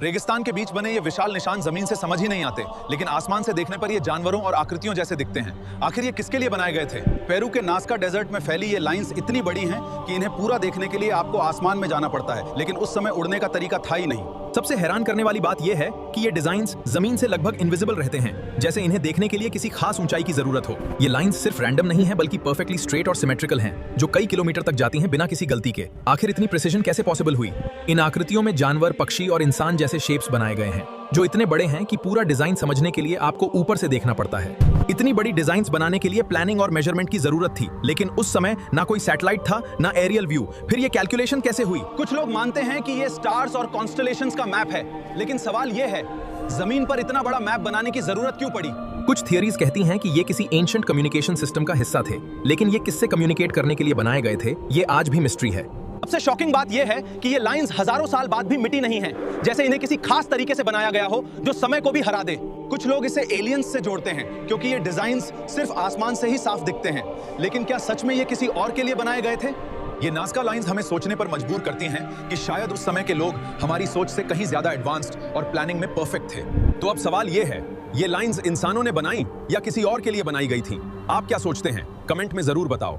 रेगिस्तान के बीच बने ये विशाल निशान जमीन से समझ ही नहीं आते, लेकिन आसमान से देखने पर ये जानवरों और आकृतियों जैसे दिखते हैं। आखिर ये किसके लिए बनाए गए थे? पेरू के नास्का डेजर्ट में फैली ये लाइंस इतनी बड़ी हैं कि इन्हें पूरा देखने के लिए आपको आसमान में जाना पड़ता है, लेकिन उस समय उड़ने का तरीका था ही नहीं। सबसे हैरान करने वाली बात यह है कि ये डिजाइन्स जमीन से लगभग इनविजिबल रहते हैं, जैसे इन्हें देखने के लिए किसी खास ऊंचाई की जरूरत हो। ये लाइंस सिर्फ रैंडम नहीं है, बल्कि परफेक्टली स्ट्रेट और सिमेट्रिकल हैं, जो कई किलोमीटर तक जाती हैं बिना किसी गलती के। आखिर इतनी प्रिसिजन कैसे पॉसिबल हुई? इन आकृतियों में जानवर, पक्षी और इंसान जैसे शेप्स बनाए गए हैं, जो इतने बड़े हैं कि पूरा डिजाइन समझने के लिए आपको ऊपर से देखना पड़ता है। इतनी बड़ी डिजाइन्स बनाने के लिए प्लानिंग और मेजरमेंट की जरूरत थी, लेकिन उस समय ना कोई सैटेलाइट था, ना एरियल व्यू। फिर ये कैलकुलेशन कैसे हुई? कुछ लोग मानते हैं कि ये स्टार्स और कॉन्स्टेलेशंस का मैप है, लेकिन सवाल ये है, जमीन पर इतना बड़ा मैप बनाने की जरूरत क्यों पड़ी? कुछ थियरीज कहती हैं कि ये किसी एंशिएंट कम्युनिकेशन सिस्टम का हिस्सा थे, लेकिन ये किससे कम्युनिकेट करने के लिए बनाए गए थे, ये आज भी मिस्ट्री है। सबसे शॉकिंग बात यह है कि ये लाइंस हजारों साल बाद भी मिटी नहीं हैं, जैसे इन्हें किसी खास तरीके से बनाया गया हो जो समय को भी हरा दे। कुछ लोग इसे एलियंस से जोड़ते हैं, क्योंकि ये डिजाइन्स सिर्फ आसमान से ही साफ दिखते हैं, लेकिन क्या सच में ये किसी और के लिए बनाए गए थे? ये नाज़का लाइंस हमें सोचने पर मजबूर करती हैं कि शायद उस समय के लोग हमारी सोच से कहीं ज्यादा एडवांस्ड और प्लानिंग में परफेक्ट थे। तो अब सवाल ये है, ये लाइंस इंसानों ने बनाई या किसी और के लिए बनाई गई थी? आप क्या सोचते हैं? कमेंट में जरूर बताओ।